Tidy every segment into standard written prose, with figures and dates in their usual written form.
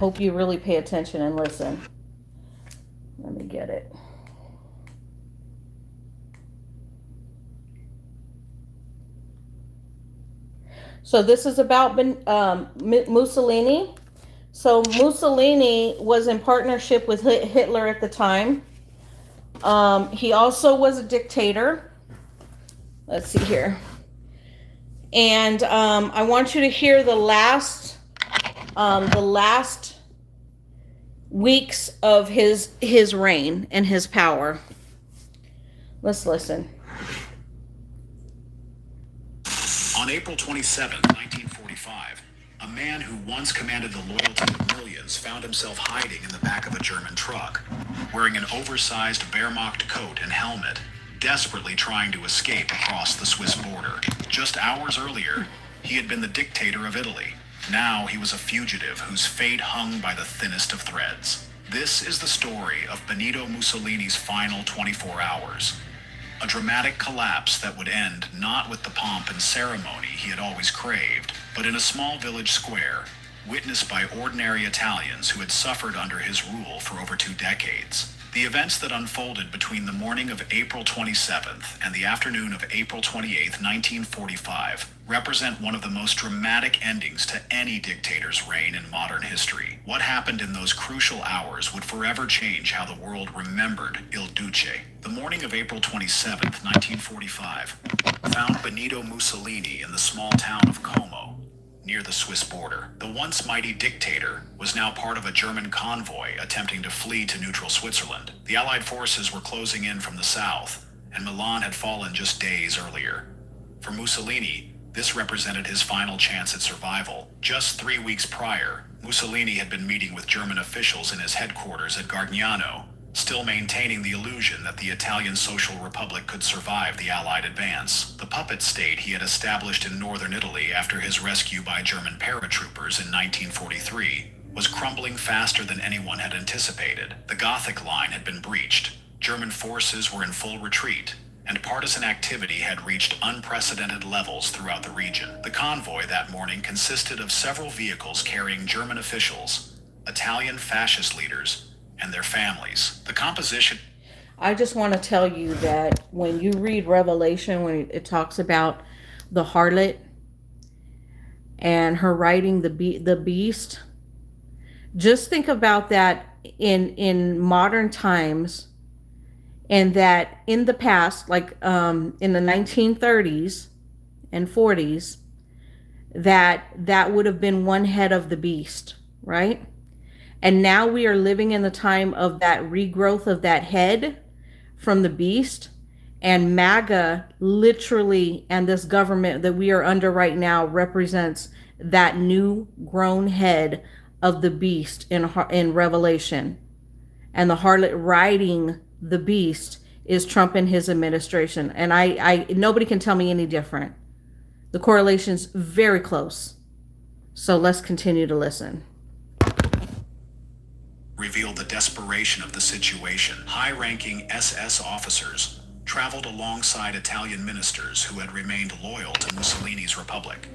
Hope you really pay attention and listen. Let me get it. So this is about Mussolini. So Mussolini was in partnership with Hitler at the time. He also was a dictator. Let's see here. And I want you to hear the last weeks of his reign and his power. Let's listen. On April 27, 1945, a man who once commanded the loyalty of millions found himself hiding in the back of a German truck, wearing an oversized Wehrmacht coat and helmet, desperately trying to escape across the Swiss border. Just hours earlier, he had been the dictator of Italy. Now he was a fugitive whose fate hung by the thinnest of threads. This is the story of Benito Mussolini's final 24 hours. A dramatic collapse that would end not with the pomp and ceremony he had always craved, but in a small village square, witnessed by ordinary Italians who had suffered under his rule for over 2 decades. The events that unfolded between the morning of April 27th and the afternoon of April 28th, 1945, represent one of the most dramatic endings to any dictator's reign in modern history. What happened in those crucial hours would forever change how the world remembered Il Duce. The morning of April 27th, 1945, found Benito Mussolini in the small town of Como, near the Swiss border. The once mighty dictator was now part of a German convoy attempting to flee to neutral Switzerland. The Allied forces were closing in from the south, and Milan had fallen just days earlier. For Mussolini, this represented his final chance at survival. Just 3 weeks prior, Mussolini had been meeting with German officials in his headquarters at Gargnano, still maintaining the illusion that the Italian Social Republic could survive the Allied advance. The puppet state he had established in northern Italy after his rescue by German paratroopers in 1943 was crumbling faster than anyone had anticipated. The Gothic line had been breached, German forces were in full retreat, and partisan activity had reached unprecedented levels throughout the region. The convoy that morning consisted of several vehicles carrying German officials, Italian fascist leaders, and their families. The composition. I just want to tell you that when you read Revelation, when it talks about the harlot and her riding the beast, just think about that in modern times, and that in the past, like in the 1930s and 40s, that would have been one head of the beast, right? And now we are living in the time of that regrowth of that head from the beast. And MAGA literally, and this government that we are under right now, represents that new grown head of the beast in Revelation. And the harlot riding the beast is Trump and his administration. And I nobody can tell me any different. The correlation's very close. So let's continue to listen. Revealed the desperation of the situation. High-ranking SS officers traveled alongside Italian ministers who had remained loyal to Mussolini's republic,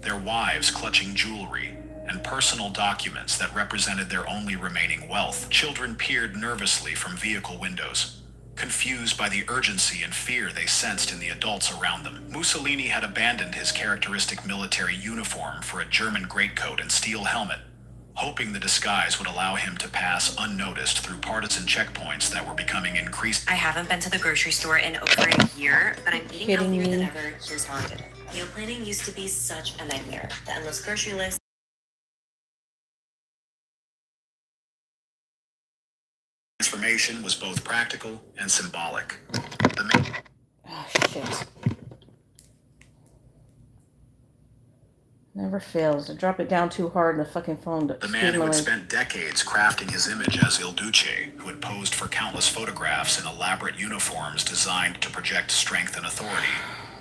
their wives clutching jewelry and personal documents that represented their only remaining wealth. Children peered nervously from vehicle windows, confused by the urgency and fear they sensed in the adults around them. Mussolini had abandoned his characteristic military uniform for a German greatcoat and steel helmet, hoping the disguise would allow him to pass unnoticed through partisan checkpoints that were becoming increased. I haven't been to the grocery store in over a year, but I'm eating healthier than ever. Here's how I did it. Meal planning used to be such a nightmare. The endless grocery list. Transformation was both practical and symbolic. Oh, shit. Never fails to drop it down too hard and the fucking phone. The man who had spent decades crafting his image as Il Duce, who had posed for countless photographs in elaborate uniforms designed to project strength and authority,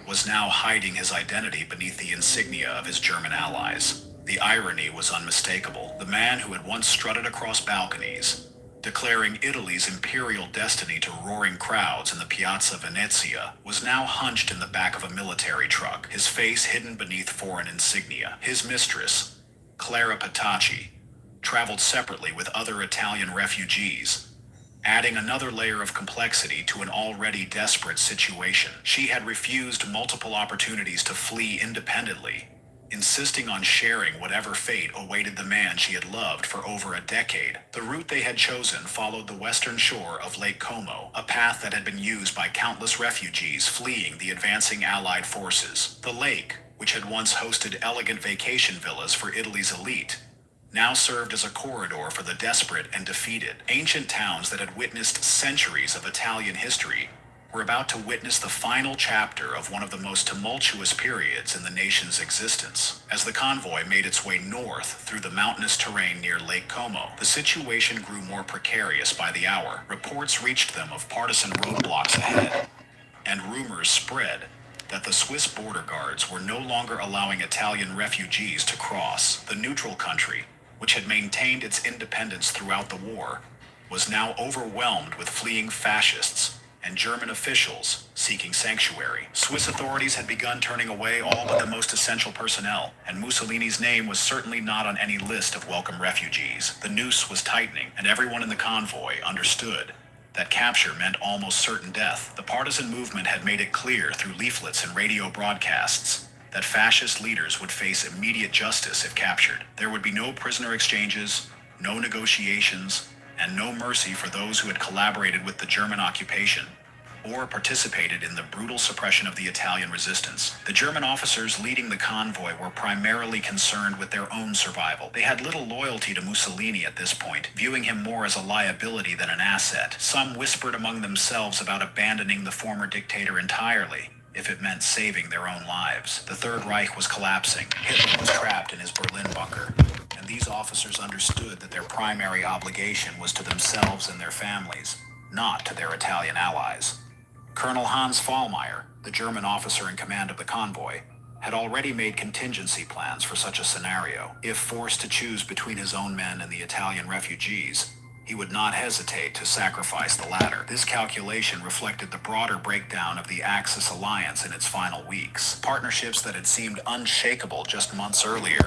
was now hiding his identity beneath the insignia of his German allies. The irony was unmistakable. The man who had once strutted across balconies, declaring Italy's imperial destiny to roaring crowds in the Piazza Venezia, was now hunched in the back of a military truck, his face hidden beneath foreign insignia. His mistress, Clara Petacci, traveled separately with other Italian refugees, adding another layer of complexity to an already desperate situation. She had refused multiple opportunities to flee independently, insisting on sharing whatever fate awaited the man she had loved for over a decade. The route they had chosen followed the western shore of Lake Como, a path that had been used by countless refugees fleeing the advancing Allied forces. The lake, which had once hosted elegant vacation villas for Italy's elite, now served as a corridor for the desperate and defeated. Ancient towns that had witnessed centuries of Italian history were about to witness the final chapter of one of the most tumultuous periods in the nation's existence. As the convoy made its way north through the mountainous terrain near Lake Como, the situation grew more precarious by the hour. Reports reached them of partisan roadblocks ahead, and rumors spread that the Swiss border guards were no longer allowing Italian refugees to cross. The neutral country, which had maintained its independence throughout the war, was now overwhelmed with fleeing fascists and German officials seeking sanctuary. Swiss authorities had begun turning away all but the most essential personnel, and Mussolini's name was certainly not on any list of welcome refugees. The noose was tightening, and everyone in the convoy understood that capture meant almost certain death. The partisan movement had made it clear through leaflets and radio broadcasts that fascist leaders would face immediate justice if captured. There would be no prisoner exchanges, no negotiations, and no mercy for those who had collaborated with the German occupation or participated in the brutal suppression of the Italian resistance. The German officers leading the convoy were primarily concerned with their own survival. They had little loyalty to Mussolini at this point, viewing him more as a liability than an asset. Some whispered among themselves about abandoning the former dictator entirely, if it meant saving their own lives. The Third Reich was collapsing. Hitler was trapped in his Berlin bunker, and these officers understood that their primary obligation was to themselves and their families, not to their Italian allies. Colonel Hans Fallmeyer, the German officer in command of the convoy, had already made contingency plans for such a scenario. If forced to choose between his own men and the Italian refugees, he would not hesitate to sacrifice the latter. This calculation reflected the broader breakdown of the Axis alliance in its final weeks. Partnerships that had seemed unshakable just months earlier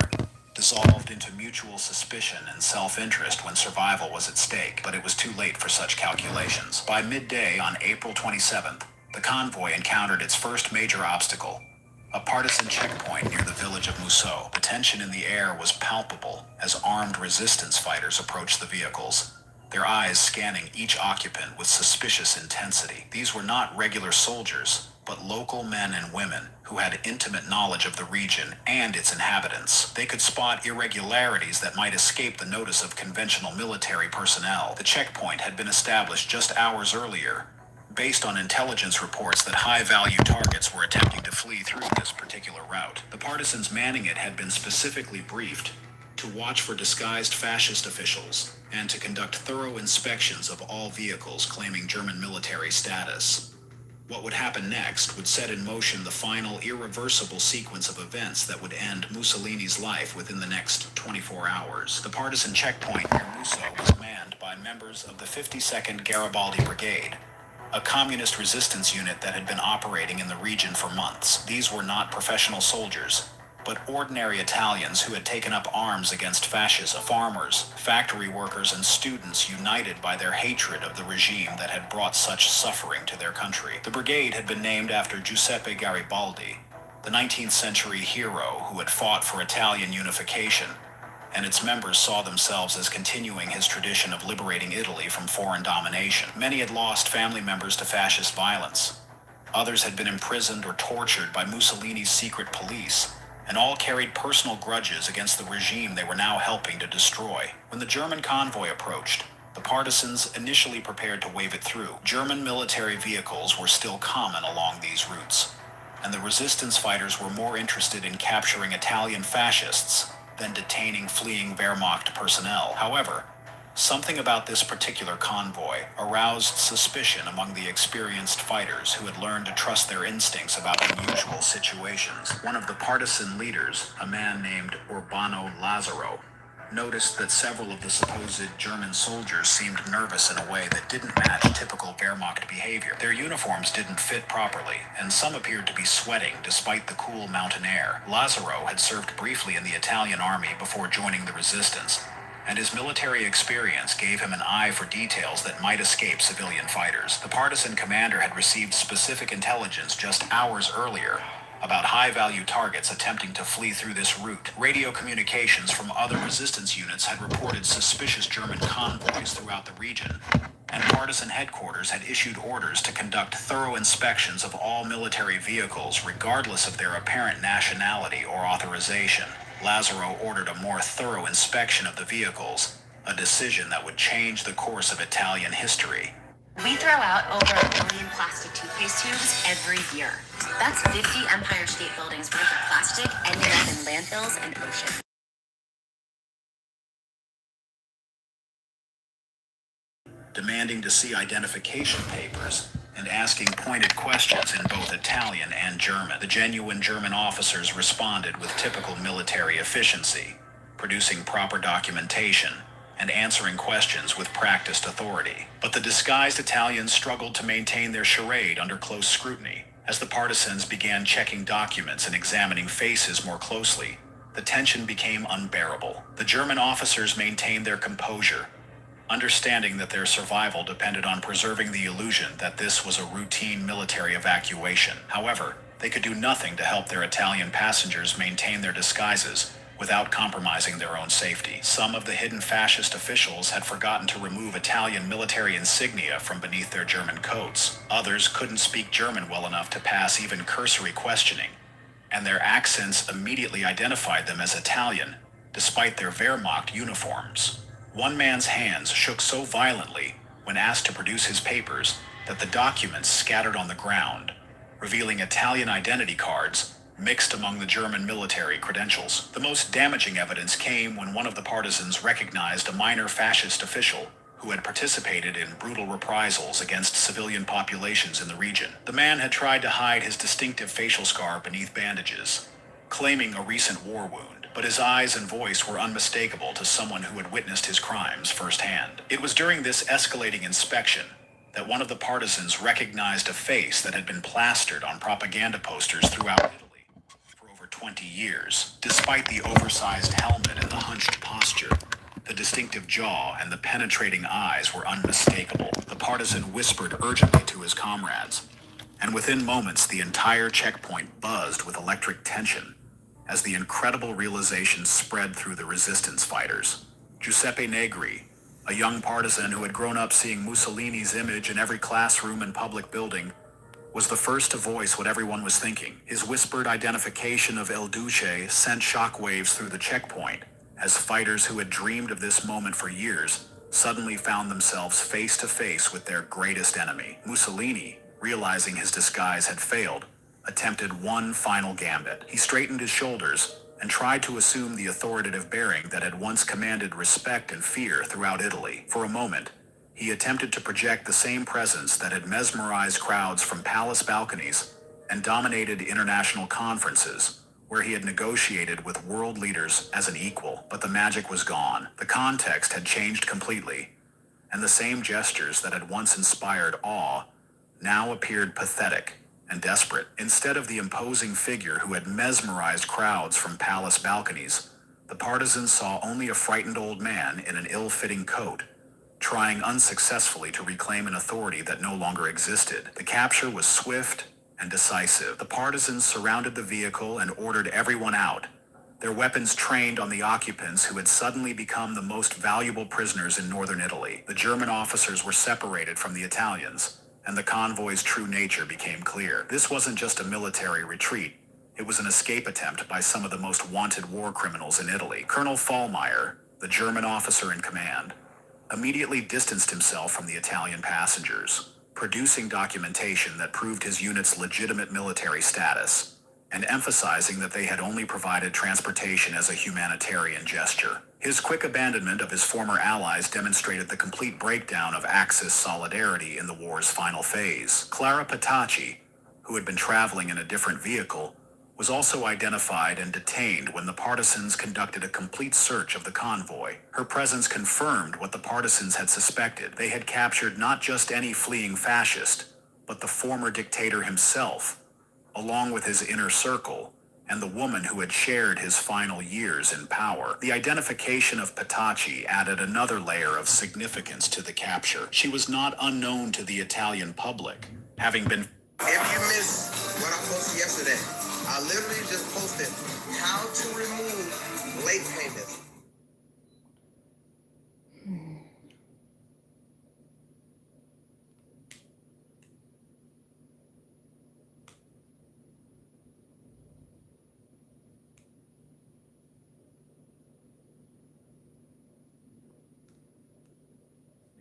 dissolved into mutual suspicion and self-interest when survival was at stake, but it was too late for such calculations. By midday on April 27th, the convoy encountered its first major obstacle, a partisan checkpoint near the village of Musso. The tension in the air was palpable as armed resistance fighters approached the vehicles, their eyes scanning each occupant with suspicious intensity. These were not regular soldiers, but local men and women who had intimate knowledge of the region and its inhabitants. They could spot irregularities that might escape the notice of conventional military personnel. The checkpoint had been established just hours earlier, based on intelligence reports that high-value targets were attempting to flee through this particular route. The partisans manning it had been specifically briefed to watch for disguised fascist officials and to conduct thorough inspections of all vehicles claiming German military status. What would happen next would set in motion the final irreversible sequence of events that would end Mussolini's life within the next 24 hours. The partisan checkpoint near Musso was manned by members of the 52nd Garibaldi Brigade, a communist resistance unit that had been operating in the region for months. These were not professional soldiers, but ordinary Italians who had taken up arms against fascism. Farmers, factory workers, and students united by their hatred of the regime that had brought such suffering to their country. The brigade had been named after Giuseppe Garibaldi, the 19th century hero who had fought for Italian unification, and its members saw themselves as continuing his tradition of liberating Italy from foreign domination. Many had lost family members to fascist violence. Others had been imprisoned or tortured by Mussolini's secret police, and all carried personal grudges against the regime they were now helping to destroy. When the German convoy approached, the partisans initially prepared to wave it through. German military vehicles were still common along these routes, and the resistance fighters were more interested in capturing Italian fascists than detaining fleeing Wehrmacht personnel. However, something about this particular convoy aroused suspicion among the experienced fighters who had learned to trust their instincts about unusual situations. One of the partisan leaders, a man named Urbano Lazzaro, noticed that several of the supposed German soldiers seemed nervous in a way that didn't match typical Wehrmacht behavior. Their uniforms didn't fit properly, and some appeared to be sweating despite the cool mountain air. Lazzaro had served briefly in the Italian army before joining the resistance, and his military experience gave him an eye for details that might escape civilian fighters. The partisan commander had received specific intelligence just hours earlier about high-value targets attempting to flee through this route. Radio communications from other resistance units had reported suspicious German convoys throughout the region, and partisan headquarters had issued orders to conduct thorough inspections of all military vehicles regardless of their apparent nationality or authorization. Lazaro ordered a more thorough inspection of the vehicles, a decision that would change the course of Italian history. We throw out over 1 million plastic toothpaste tubes every year. That's 50 Empire State Buildings worth of plastic ending up in landfills and oceans. Demanding to see identification papers and asking pointed questions in both Italian and German. The genuine German officers responded with typical military efficiency, producing proper documentation and answering questions with practiced authority. But the disguised Italians struggled to maintain their charade under close scrutiny. As the partisans began checking documents and examining faces more closely, the tension became unbearable. The German officers maintained their composure, understanding that their survival depended on preserving the illusion that this was a routine military evacuation. However, they could do nothing to help their Italian passengers maintain their disguises without compromising their own safety. Some of the hidden fascist officials had forgotten to remove Italian military insignia from beneath their German coats. Others couldn't speak German well enough to pass even cursory questioning, and their accents immediately identified them as Italian, despite their Wehrmacht uniforms. One man's hands shook so violently when asked to produce his papers that the documents scattered on the ground, revealing Italian identity cards mixed among the German military credentials. The most damaging evidence came when one of the partisans recognized a minor fascist official who had participated in brutal reprisals against civilian populations in the region. The man had tried to hide his distinctive facial scar beneath bandages, claiming a recent war wound, but his eyes and voice were unmistakable to someone who had witnessed his crimes firsthand. It was during this escalating inspection that one of the partisans recognized a face that had been plastered on propaganda posters throughout Italy for over 20 years. Despite the oversized helmet and the hunched posture, the distinctive jaw and the penetrating eyes were unmistakable. The partisan whispered urgently to his comrades, and within moments the entire checkpoint buzzed with electric tension as the incredible realization spread through the resistance fighters. Giuseppe Negri, a young partisan who had grown up seeing Mussolini's image in every classroom and public building, was the first to voice what everyone was thinking. His whispered identification of El Duce sent shockwaves through the checkpoint as fighters who had dreamed of this moment for years suddenly found themselves face to face with their greatest enemy. Mussolini, realizing his disguise had failed, attempted one final gambit. He straightened his shoulders and tried to assume the authoritative bearing that had once commanded respect and fear throughout Italy. For a moment, he attempted to project the same presence that had mesmerized crowds from palace balconies and dominated international conferences, where he had negotiated with world leaders as an equal. But the magic was gone. The context had changed completely, and the same gestures that had once inspired awe now appeared pathetic and desperate. Instead of the imposing figure who had mesmerized crowds from palace balconies, the partisans saw only a frightened old man in an ill-fitting coat, trying unsuccessfully to reclaim an authority that no longer existed. The capture was swift and decisive. The partisans surrounded the vehicle and ordered everyone out, their weapons trained on the occupants who had suddenly become the most valuable prisoners in northern Italy. The German officers were separated from the Italians, and the convoy's true nature became clear. This wasn't just a military retreat. It was an escape attempt by some of the most wanted war criminals in Italy. Colonel Fallmeyer, the German officer in command, immediately distanced himself from the Italian passengers, producing documentation that proved his unit's legitimate military status, and emphasizing that they had only provided transportation as a humanitarian gesture. His quick abandonment of his former allies demonstrated the complete breakdown of Axis solidarity in the war's final phase. Clara Petacci, who had been traveling in a different vehicle, was also identified and detained when the partisans conducted a complete search of the convoy. Her presence confirmed what the partisans had suspected. They had captured not just any fleeing fascist, but the former dictator himself, along with his inner circle, and the woman who had shared his final years in power. The identification of Petacci added another layer of significance to the capture. She was not unknown to the Italian public, having been... If you missed what I posted yesterday, I literally just posted how to remove late payments.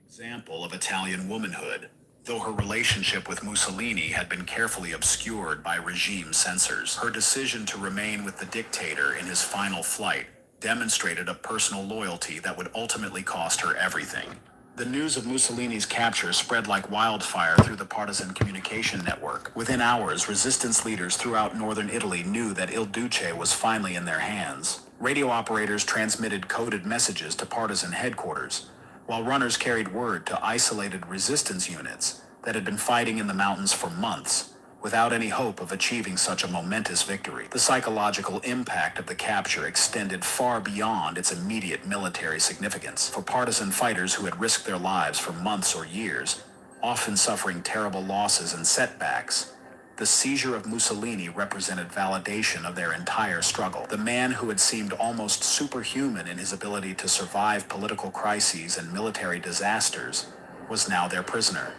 Example of Italian womanhood, though her relationship with Mussolini had been carefully obscured by regime censors. Her decision to remain with the dictator in his final flight demonstrated a personal loyalty that would ultimately cost her everything. The news of Mussolini's capture spread like wildfire through the partisan communication network. Within hours, resistance leaders throughout northern Italy knew that Il Duce was finally in their hands. Radio operators transmitted coded messages to partisan headquarters, while runners carried word to isolated resistance units that had been fighting in the mountains for months, without any hope of achieving such a momentous victory. The psychological impact of the capture extended far beyond its immediate military significance. For partisan fighters who had risked their lives for months or years, often suffering terrible losses and setbacks, the seizure of Mussolini represented validation of their entire struggle. The man who had seemed almost superhuman in his ability to survive political crises and military disasters was now their prisoner,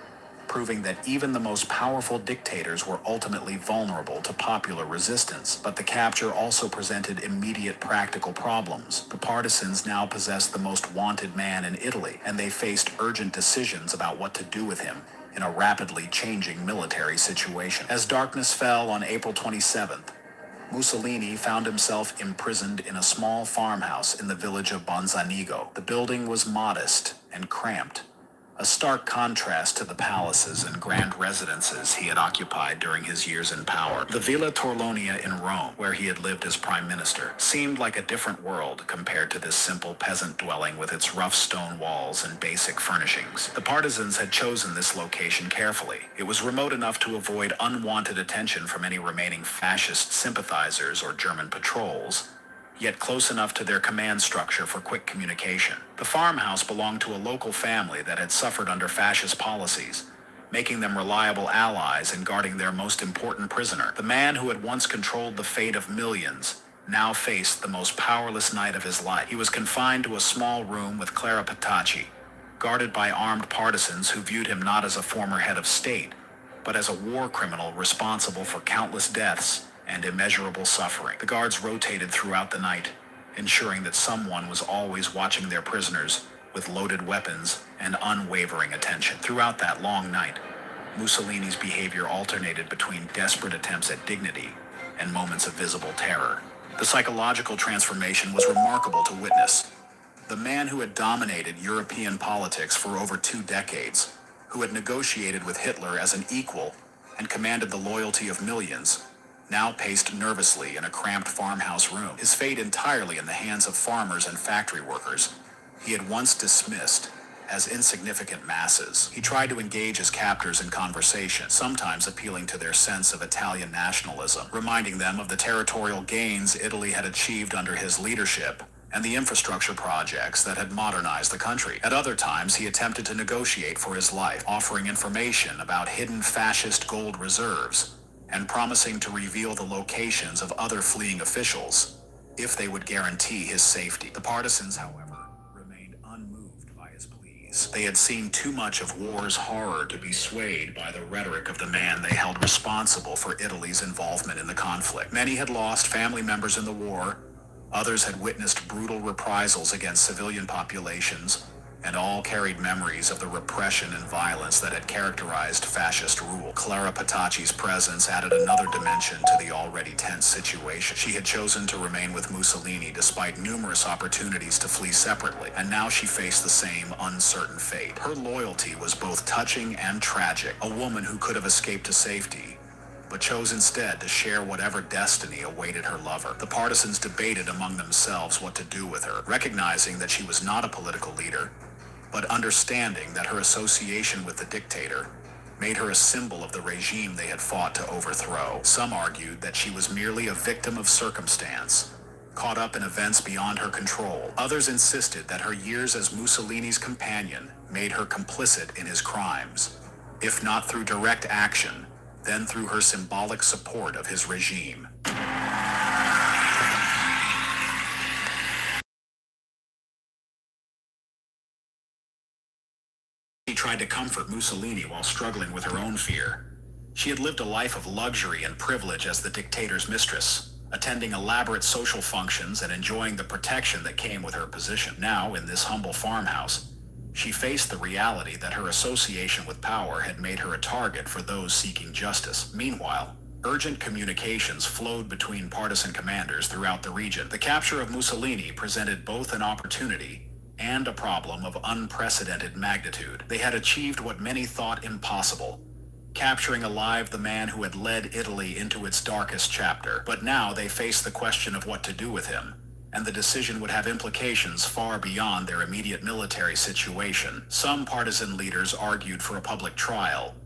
proving that even the most powerful dictators were ultimately vulnerable to popular resistance. But the capture also presented immediate practical problems. The partisans now possessed the most wanted man in Italy, and they faced urgent decisions about what to do with him in a rapidly changing military situation. As darkness fell on April 27th, Mussolini found himself imprisoned in a small farmhouse in the village of Bonzanigo. The building was modest and cramped, a stark contrast to the palaces and grand residences he had occupied during his years in power. The Villa Torlonia in Rome, where he had lived as prime minister, seemed like a different world compared to this simple peasant dwelling with its rough stone walls and basic furnishings. The partisans had chosen this location carefully. It was remote enough to avoid unwanted attention from any remaining fascist sympathizers or German patrols, yet close enough to their command structure for quick communication. The farmhouse belonged to a local family that had suffered under fascist policies, making them reliable allies in guarding their most important prisoner. The man who had once controlled the fate of millions now faced the most powerless night of his life. He was confined to a small room with Clara Petacci, guarded by armed partisans who viewed him not as a former head of state, but as a war criminal responsible for countless deaths and immeasurable suffering. The guards rotated throughout the night, ensuring that someone was always watching their prisoners with loaded weapons and unwavering attention. Throughout that long night, Mussolini's behavior alternated between desperate attempts at dignity and moments of visible terror. The psychological transformation was remarkable to witness. The man who had dominated European politics for over 2 decades, who had negotiated with Hitler as an equal and commanded the loyalty of millions, now paced nervously in a cramped farmhouse room, his fate entirely in the hands of farmers and factory workers he had once dismissed as insignificant masses. He tried to engage his captors in conversation, sometimes appealing to their sense of Italian nationalism, reminding them of the territorial gains Italy had achieved under his leadership and the infrastructure projects that had modernized the country. At other times, he attempted to negotiate for his life, offering information about hidden fascist gold reserves and promising to reveal the locations of other fleeing officials if they would guarantee his safety. The partisans, however, remained unmoved by his pleas. They had seen too much of war's horror to be swayed by the rhetoric of the man they held responsible for Italy's involvement in the conflict. Many had lost family members in the war, others had witnessed brutal reprisals against civilian populations, and all carried memories of the repression and violence that had characterized fascist rule. Clara Petacci's presence added another dimension to the already tense situation. She had chosen to remain with Mussolini despite numerous opportunities to flee separately, and now she faced the same uncertain fate. Her loyalty was both touching and tragic. A woman who could have escaped to safety, but chose instead to share whatever destiny awaited her lover. The partisans debated among themselves what to do with her, recognizing that she was not a political leader, but understanding that her association with the dictator made her a symbol of the regime they had fought to overthrow. Some argued that she was merely a victim of circumstance, caught up in events beyond her control. Others insisted that her years as Mussolini's companion made her complicit in his crimes, if not through direct action, then through her symbolic support of his regime. She tried to comfort Mussolini while struggling with her own fear. She had lived a life of luxury and privilege as the dictator's mistress, attending elaborate social functions and enjoying the protection that came with her position. Now, in this humble farmhouse, she faced the reality that her association with power had made her a target for those seeking justice. Meanwhile, urgent communications flowed between partisan commanders throughout the region. The capture of Mussolini presented both an opportunity and a problem of unprecedented magnitude. They had achieved what many thought impossible, capturing alive the man who had led Italy into its darkest chapter. But now they faced the question of what to do with him, and the decision would have implications far beyond their immediate military situation. Some partisan leaders argued for a public trial,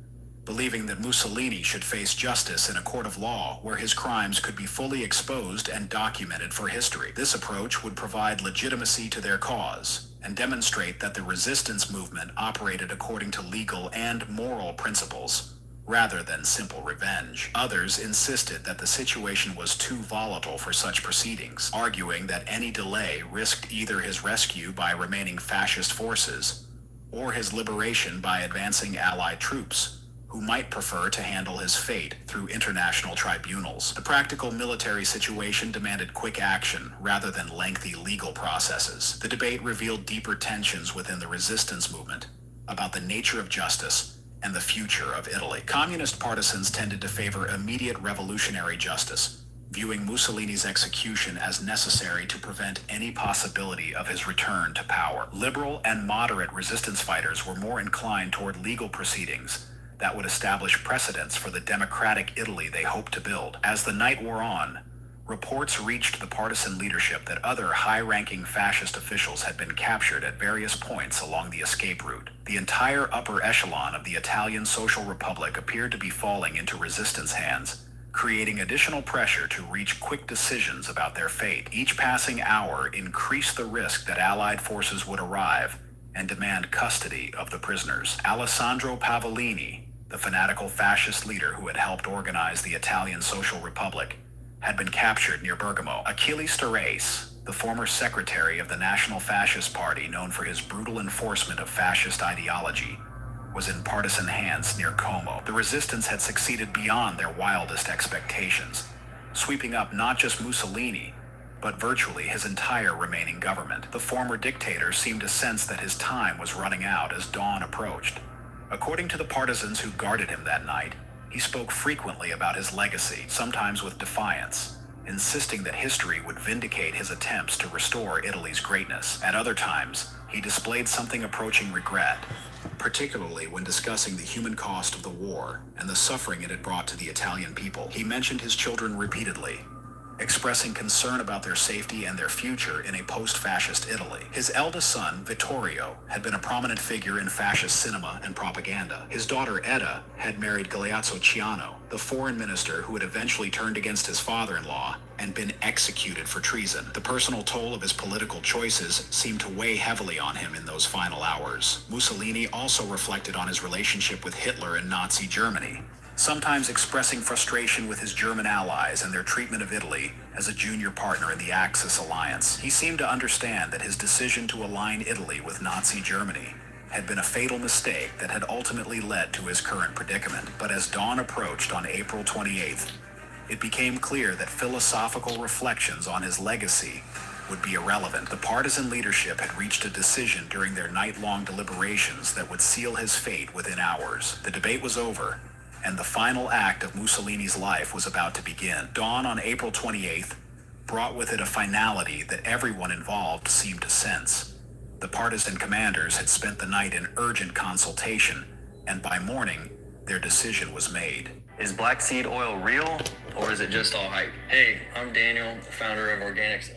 believing that Mussolini should face justice in a court of law where his crimes could be fully exposed and documented for history. This approach would provide legitimacy to their cause and demonstrate that the resistance movement operated according to legal and moral principles, rather than simple revenge. Others insisted that the situation was too volatile for such proceedings, arguing that any delay risked either his rescue by remaining fascist forces or his liberation by advancing Allied troops, who might prefer to handle his fate through international tribunals. The practical military situation demanded quick action rather than lengthy legal processes. The debate revealed deeper tensions within the resistance movement about the nature of justice and the future of Italy. Communist partisans tended to favor immediate revolutionary justice, viewing Mussolini's execution as necessary to prevent any possibility of his return to power. Liberal and moderate resistance fighters were more inclined toward legal proceedings that would establish precedents for the democratic Italy they hoped to build. As the night wore on, reports reached the partisan leadership that other high-ranking fascist officials had been captured at various points along the escape route. The entire upper echelon of the Italian Social Republic appeared to be falling into resistance hands, creating additional pressure to reach quick decisions about their fate. Each passing hour increased the risk that Allied forces would arrive and demand custody of the prisoners. Alessandro Pavellini, the fanatical fascist leader who had helped organize the Italian Social Republic, had been captured near Bergamo. Achille Starace, the former secretary of the National Fascist Party known for his brutal enforcement of fascist ideology, was in partisan hands near Como. The resistance had succeeded beyond their wildest expectations, sweeping up not just Mussolini, but virtually his entire remaining government. The former dictator seemed to sense that his time was running out as dawn approached. According to the partisans who guarded him that night, he spoke frequently about his legacy, sometimes with defiance, insisting that history would vindicate his attempts to restore Italy's greatness. At other times, he displayed something approaching regret, particularly when discussing the human cost of the war and the suffering it had brought to the Italian people. He mentioned his children repeatedly, expressing concern about their safety and their future in a post-fascist Italy. His eldest son, Vittorio, had been a prominent figure in fascist cinema and propaganda. His daughter, Etta, had married Galeazzo Ciano, the foreign minister who had eventually turned against his father-in-law and been executed for treason. The personal toll of his political choices seemed to weigh heavily on him in those final hours. Mussolini also reflected on his relationship with Hitler and Nazi Germany, sometimes expressing frustration with his German allies and their treatment of Italy as a junior partner in the Axis alliance. He seemed to understand that his decision to align Italy with Nazi Germany had been a fatal mistake that had ultimately led to his current predicament. But as dawn approached on April 28th, it became clear that philosophical reflections on his legacy would be irrelevant. The partisan leadership had reached a decision during their night-long deliberations that would seal his fate within hours. The debate was over, and the final act of Mussolini's life was about to begin. Dawn on April 28th brought with it a finality that everyone involved seemed to sense. The partisan commanders had spent the night in urgent consultation, and by morning, their decision was made. Is black seed oil real, or is it just all hype? Hey, I'm Daniel, the founder of Organics.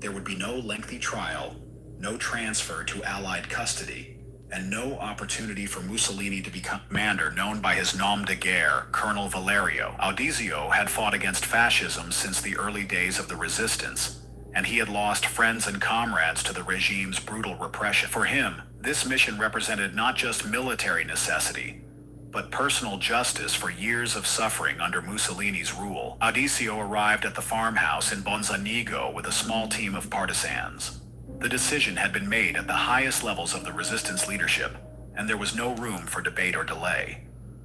There would be no lengthy trial, no transfer to Allied custody, and no opportunity for Mussolini to become commander known by his nom de guerre, Colonel Valerio. Audizio had fought against fascism since the early days of the resistance, and he had lost friends and comrades to the regime's brutal repression. For him, this mission represented not just military necessity, but personal justice for years of suffering under Mussolini's rule. Audizio arrived at the farmhouse in Bonzanigo with a small team of partisans. The decision had been made at the highest levels of the resistance leadership, and there was no room for debate or delay.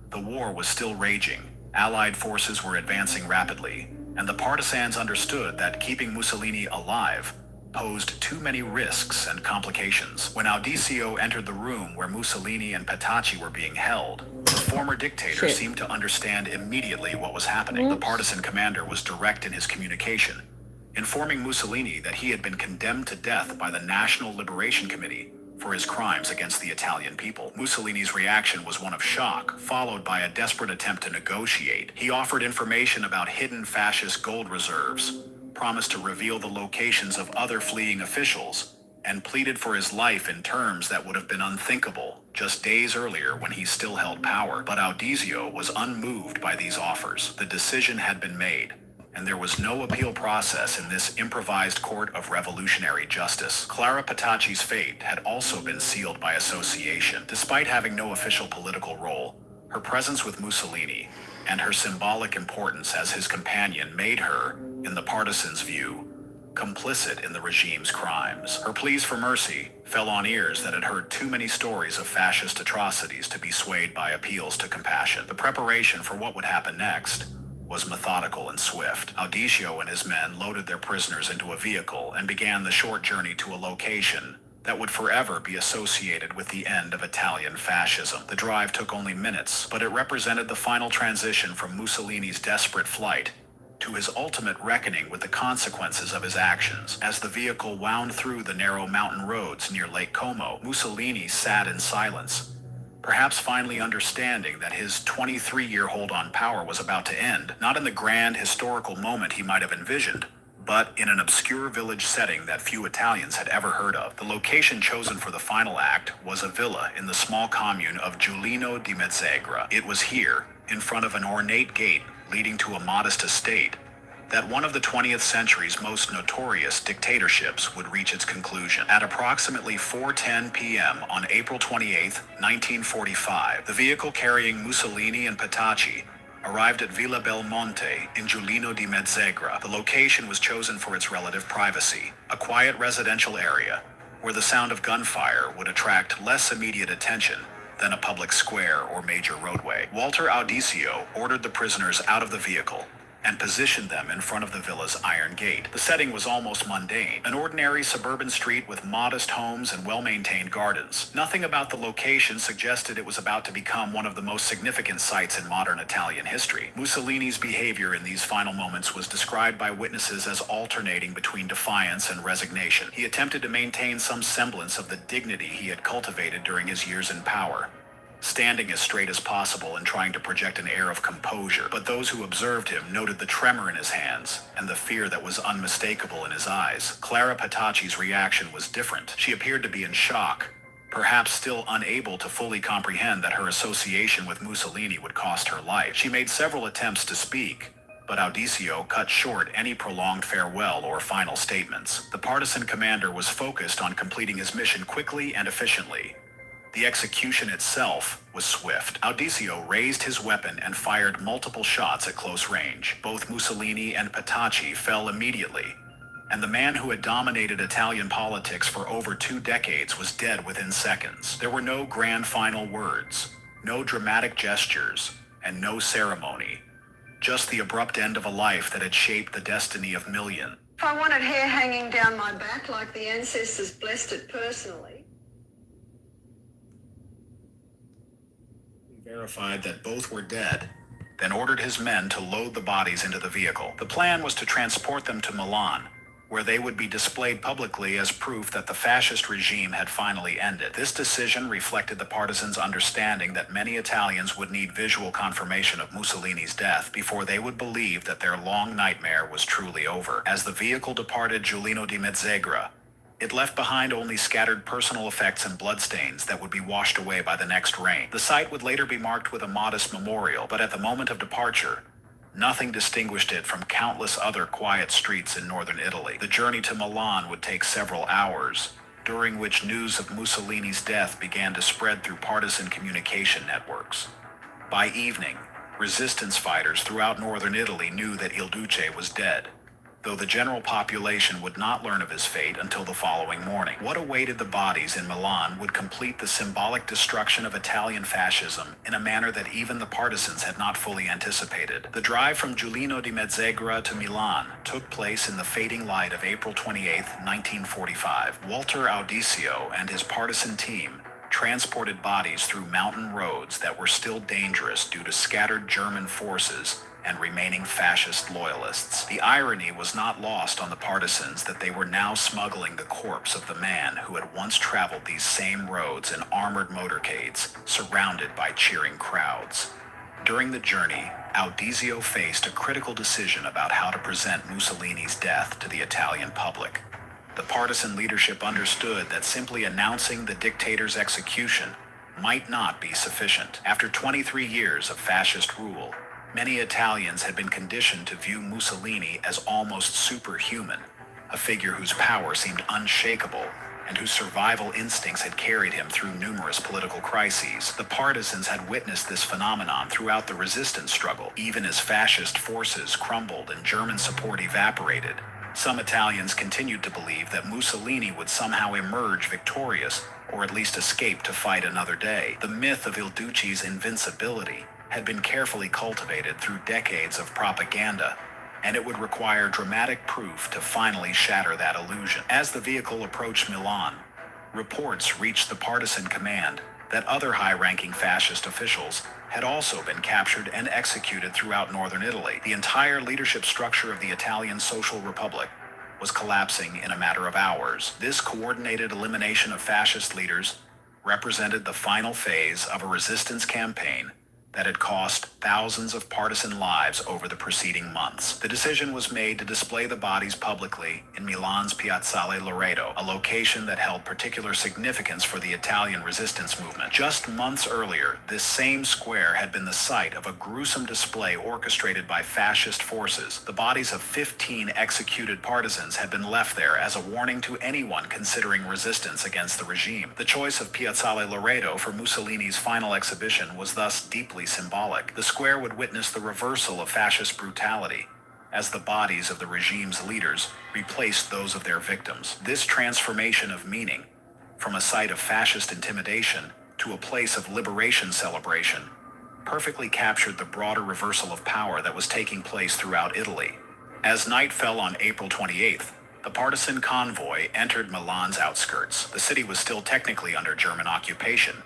The war was still raging, Allied forces were advancing rapidly, and the partisans understood that keeping Mussolini alive posed too many risks and complications. When Audizio entered the room where Mussolini and Petacci were being held, the former dictator seemed to understand immediately what was happening. The partisan commander was direct in his communication, informing Mussolini that he had been condemned to death by the National Liberation Committee for his crimes against the Italian people. Mussolini's reaction was one of shock, followed by a desperate attempt to negotiate. He offered information about hidden fascist gold reserves, promised to reveal the locations of other fleeing officials, and pleaded for his life in terms that would have been unthinkable just days earlier when he still held power. But Audizio was unmoved by these offers. The decision had been made, and there was no appeal process in this improvised court of revolutionary justice. Clara Petacci's fate had also been sealed by association. Despite having no official political role, her presence with Mussolini and her symbolic importance as his companion made her, in the partisans' view, complicit in the regime's crimes. Her pleas for mercy fell on ears that had heard too many stories of fascist atrocities to be swayed by appeals to compassion. The preparation for what would happen next was methodical and swift. Audizio and his men loaded their prisoners into a vehicle and began the short journey to a location that would forever be associated with the end of Italian fascism. The drive took only minutes, but it represented the final transition from Mussolini's desperate flight to his ultimate reckoning with the consequences of his actions. As the vehicle wound through the narrow mountain roads near Lake Como, Mussolini sat in silence, perhaps finally understanding that his 23-year hold on power was about to end, not in the grand historical moment he might have envisioned, but in an obscure village setting that few Italians had ever heard of. The location chosen for the final act was a villa in the small commune of Giulino di Mezzegra. It was here, in front of an ornate gate leading to a modest estate, that one of the 20th century's most notorious dictatorships would reach its conclusion. At approximately 4:10 p.m. on April 28, 1945, the vehicle carrying Mussolini and Petacci arrived at Villa Belmonte in Giulino di Mezzegra. The location was chosen for its relative privacy, a quiet residential area where the sound of gunfire would attract less immediate attention than a public square or major roadway. Walter Audizio ordered the prisoners out of the vehicle and positioned them in front of the villa's iron gate. The setting was almost mundane, an ordinary suburban street with modest homes and well-maintained gardens. Nothing about the location suggested it was about to become one of the most significant sites in modern Italian history. Mussolini's behavior in these final moments was described by witnesses as alternating between defiance and resignation. He attempted to maintain some semblance of the dignity he had cultivated during his years in power, standing as straight as possible and trying to project an air of composure. But those who observed him noted the tremor in his hands and the fear that was unmistakable in his eyes. Clara Petacci's reaction was different. She appeared to be in shock, perhaps still unable to fully comprehend that her association with Mussolini would cost her life. She made several attempts to speak, but Audizio cut short any prolonged farewell or final statements. The partisan commander was focused on completing his mission quickly and efficiently. The execution itself was swift. Audizio raised his weapon and fired multiple shots at close range. Both Mussolini and Petacci fell immediately, and the man who had dominated Italian politics for over 2 decades was dead within seconds. There were no grand final words, no dramatic gestures, and no ceremony. Just the abrupt end of a life that had shaped the destiny of millions. If I wanted hair hanging down my back like the ancestors blessed it personally, verified that both were dead, then ordered his men to load the bodies into the vehicle. The plan was to transport them to Milan, where they would be displayed publicly as proof that the fascist regime had finally ended. This decision reflected the partisans' understanding that many Italians would need visual confirmation of Mussolini's death before they would believe that their long nightmare was truly over. As the vehicle departed Giuliano di Mezzegra, it left behind only scattered personal effects and bloodstains that would be washed away by the next rain. The site would later be marked with a modest memorial, but at the moment of departure, nothing distinguished it from countless other quiet streets in northern Italy. The journey to Milan would take several hours, during which news of Mussolini's death began to spread through partisan communication networks. By evening, resistance fighters throughout northern Italy knew that Il Duce was dead, though the general population would not learn of his fate until the following morning. What awaited the bodies in Milan would complete the symbolic destruction of Italian fascism in a manner that even the partisans had not fully anticipated. The drive from Giuliano di Mezzegra to Milan took place in the fading light of April 28, 1945. Walter Audisio and his partisan team transported bodies through mountain roads that were still dangerous due to scattered German forces and remaining fascist loyalists. The irony was not lost on the partisans that they were now smuggling the corpse of the man who had once traveled these same roads in armored motorcades, surrounded by cheering crowds. During the journey, Audisio faced a critical decision about how to present Mussolini's death to the Italian public. The partisan leadership understood that simply announcing the dictator's execution might not be sufficient. After 23 years of fascist rule, many Italians had been conditioned to view Mussolini as almost superhuman, a figure whose power seemed unshakable and whose survival instincts had carried him through numerous political crises. The partisans had witnessed this phenomenon throughout the resistance struggle. Even as fascist forces crumbled and German support evaporated, some Italians continued to believe that Mussolini would somehow emerge victorious, or at least escape to fight another day. The myth of Il Duce's invincibility had been carefully cultivated through decades of propaganda, and it would require dramatic proof to finally shatter that illusion. As the vehicle approached Milan, reports reached the partisan command that other high-ranking fascist officials had also been captured and executed throughout northern Italy. The entire leadership structure of the Italian Social Republic was collapsing in a matter of hours. This coordinated elimination of fascist leaders represented the final phase of a resistance campaign that had cost thousands of partisan lives over the preceding months. The decision was made to display the bodies publicly in Milan's Piazzale Loreto, a location that held particular significance for the Italian resistance movement. Just months earlier, this same square had been the site of a gruesome display orchestrated by fascist forces. The bodies of 15 executed partisans had been left there as a warning to anyone considering resistance against the regime. The choice of Piazzale Loreto for Mussolini's final exhibition was thus deeply symbolic. The square would witness the reversal of fascist brutality as the bodies of the regime's leaders replaced those of their victims. This transformation of meaning, from a site of fascist intimidation to a place of liberation celebration, perfectly captured the broader reversal of power that was taking place throughout Italy. As night fell on April 28th, the partisan convoy entered Milan's outskirts. The city was still technically under German occupation,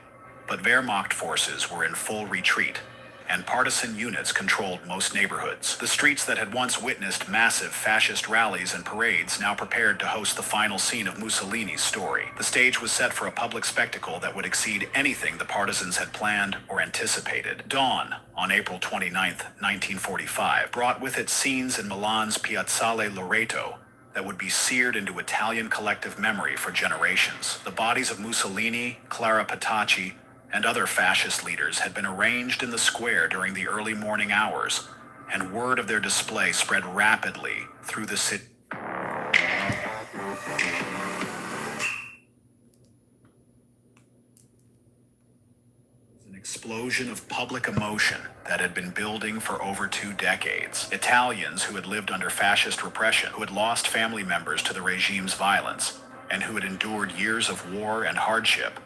but Wehrmacht forces were in full retreat, and partisan units controlled most neighborhoods. The streets that had once witnessed massive fascist rallies and parades now prepared to host the final scene of Mussolini's story. The stage was set for a public spectacle that would exceed anything the partisans had planned or anticipated. Dawn, on April 29, 1945, brought with it scenes in Milan's Piazzale Loreto that would be seared into Italian collective memory for generations. The bodies of Mussolini, Clara Petacci, and other fascist leaders had been arranged in the square during the early morning hours, and word of their display spread rapidly through the city. An explosion of public emotion that had been building for over 2 decades. Italians who had lived under fascist repression, who had lost family members to the regime's violence, and who had endured years of war and hardship,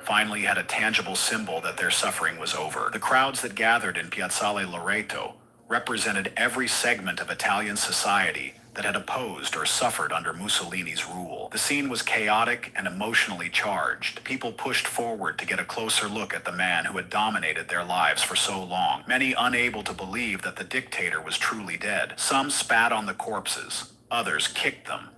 finally had a tangible symbol that their suffering was over. The crowds that gathered in Piazzale Loreto represented every segment of Italian society that had opposed or suffered under Mussolini's rule. The scene was chaotic and emotionally charged. People pushed forward to get a closer look at the man who had dominated their lives for so long, many unable to believe that the dictator was truly dead. Some spat on the corpses, others kicked them,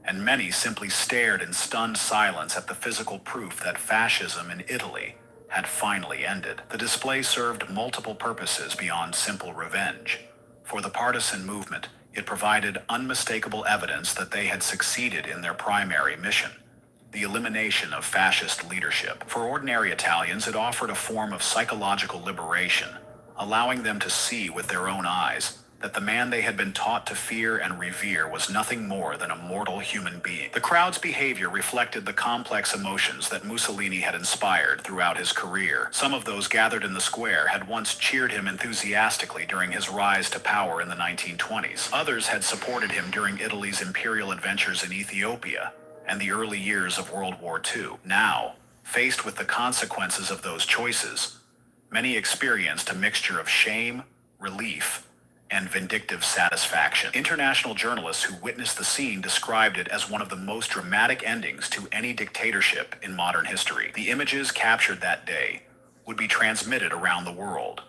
and many simply stared in stunned silence at the physical proof that fascism in Italy had finally ended. The display served multiple purposes beyond simple revenge. For the partisan movement, it provided unmistakable evidence that they had succeeded in their primary mission, the elimination of fascist leadership. For ordinary Italians, it offered a form of psychological liberation, allowing them to see with their own eyes that the man they had been taught to fear and revere was nothing more than a mortal human being. The crowd's behavior reflected the complex emotions that Mussolini had inspired throughout his career. Some of those gathered in the square had once cheered him enthusiastically during his rise to power in the 1920s. Others had supported him during Italy's imperial adventures in Ethiopia and the early years of World War II. Now, faced with the consequences of those choices, many experienced a mixture of shame, relief, and vindictive satisfaction. International journalists who witnessed the scene described it as one of the most dramatic endings to any dictatorship in modern history. The images captured that day would be transmitted around the world,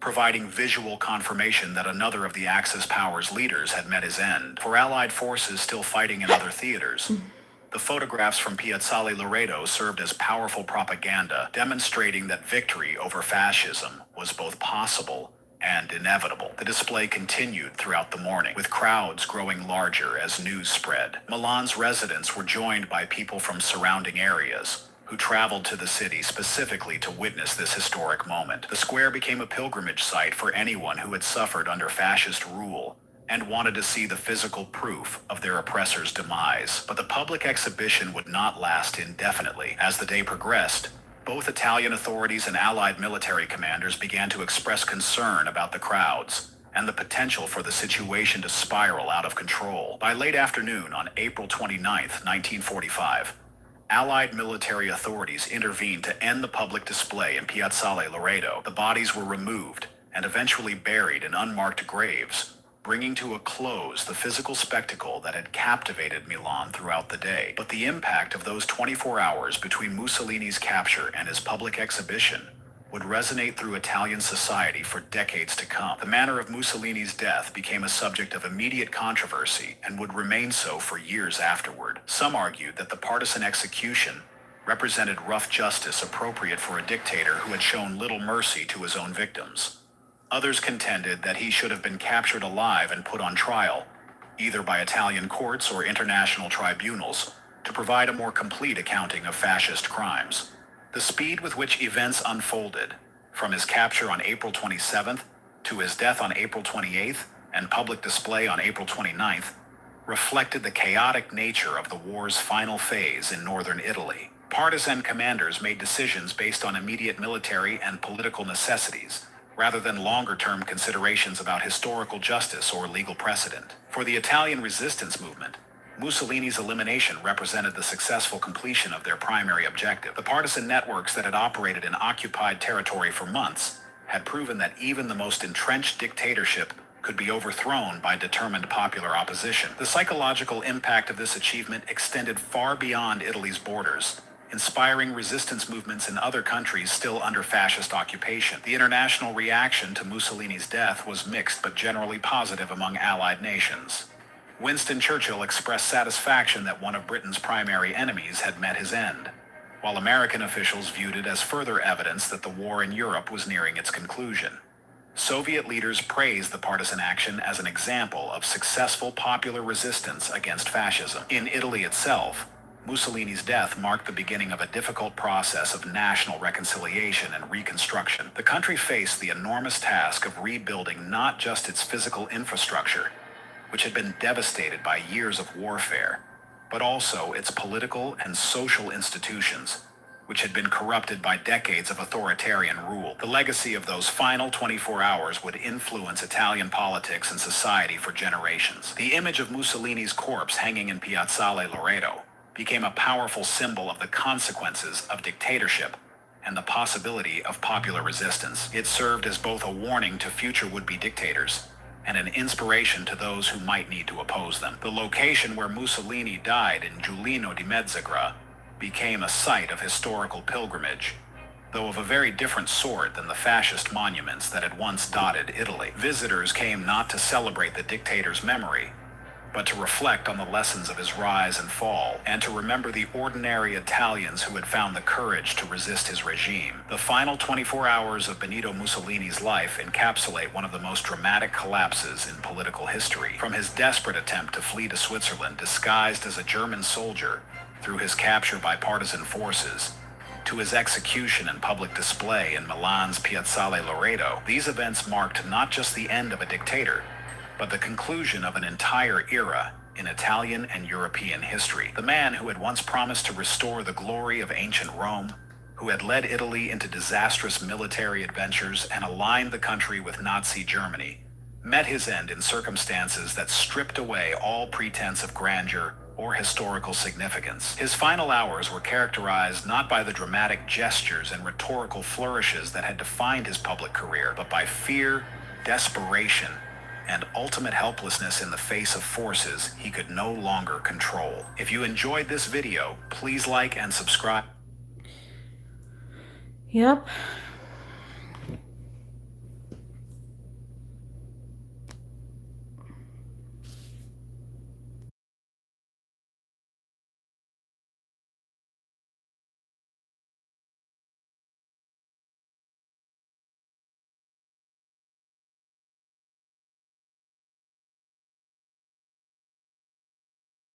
providing visual confirmation that another of the Axis powers' leaders had met his end. For Allied forces still fighting in other theaters, the photographs from Piazzale Loreto served as powerful propaganda, demonstrating that victory over fascism was both possible and inevitable. The display continued throughout the morning, with crowds growing larger as news spread. Milan's residents were joined by people from surrounding areas who traveled to the city specifically to witness this historic moment. The square became a pilgrimage site for anyone who had suffered under fascist rule and wanted to see the physical proof of their oppressor's demise. But the public exhibition would not last indefinitely. As the day progressed, both Italian authorities and Allied military commanders began to express concern about the crowds and the potential for the situation to spiral out of control. By late afternoon on April 29, 1945, Allied military authorities intervened to end the public display in Piazzale Loreto. The bodies were removed and eventually buried in unmarked graves, bringing to a close the physical spectacle that had captivated Milan throughout the day. But the impact of those 24 hours between Mussolini's capture and his public exhibition would resonate through Italian society for decades to come. The manner of Mussolini's death became a subject of immediate controversy and would remain so for years afterward. Some argued that the partisan execution represented rough justice appropriate for a dictator who had shown little mercy to his own victims. Others contended that he should have been captured alive and put on trial, either by Italian courts or international tribunals, to provide a more complete accounting of fascist crimes. The speed with which events unfolded, from his capture on April 27th to his death on April 28th and public display on April 29th, reflected the chaotic nature of the war's final phase in northern Italy. Partisan commanders made decisions based on immediate military and political necessities, rather than longer-term considerations about historical justice or legal precedent. For the Italian resistance movement, Mussolini's elimination represented the successful completion of their primary objective. The partisan networks that had operated in occupied territory for months had proven that even the most entrenched dictatorship could be overthrown by determined popular opposition. The psychological impact of this achievement extended far beyond Italy's borders, inspiring resistance movements in other countries still under fascist occupation. The international reaction to Mussolini's death was mixed but generally positive among Allied nations. Winston Churchill expressed satisfaction that one of Britain's primary enemies had met his end, while American officials viewed it as further evidence that the war in Europe was nearing its conclusion. Soviet leaders praised the partisan action as an example of successful popular resistance against fascism. In Italy itself, Mussolini's death marked the beginning of a difficult process of national reconciliation and reconstruction. The country faced the enormous task of rebuilding not just its physical infrastructure, which had been devastated by years of warfare, but also its political and social institutions, which had been corrupted by decades of authoritarian rule. The legacy of those final 24 hours would influence Italian politics and society for generations. The image of Mussolini's corpse hanging in Piazzale Loreto became a powerful symbol of the consequences of dictatorship and the possibility of popular resistance. It served as both a warning to future would-be dictators and an inspiration to those who might need to oppose them. The location where Mussolini died in Giulino di Mezzagra became a site of historical pilgrimage, though of a very different sort than the fascist monuments that had once dotted Italy. Visitors came not to celebrate the dictator's memory, but to reflect on the lessons of his rise and fall, and to remember the ordinary Italians who had found the courage to resist his regime. The final 24 hours of Benito Mussolini's life encapsulate one of the most dramatic collapses in political history. From his desperate attempt to flee to Switzerland disguised as a German soldier, through his capture by partisan forces, to his execution and public display in Milan's Piazzale Loreto, these events marked not just the end of a dictator, but the conclusion of an entire era in Italian and European history. The man who had once promised to restore the glory of ancient Rome, who had led Italy into disastrous military adventures and aligned the country with Nazi Germany, met his end in circumstances that stripped away all pretense of grandeur or historical significance. His final hours were characterized not by the dramatic gestures and rhetorical flourishes that had defined his public career, but by fear, desperation, and ultimate helplessness in the face of forces he could no longer control. If you enjoyed this video, please like and subscribe. Yep,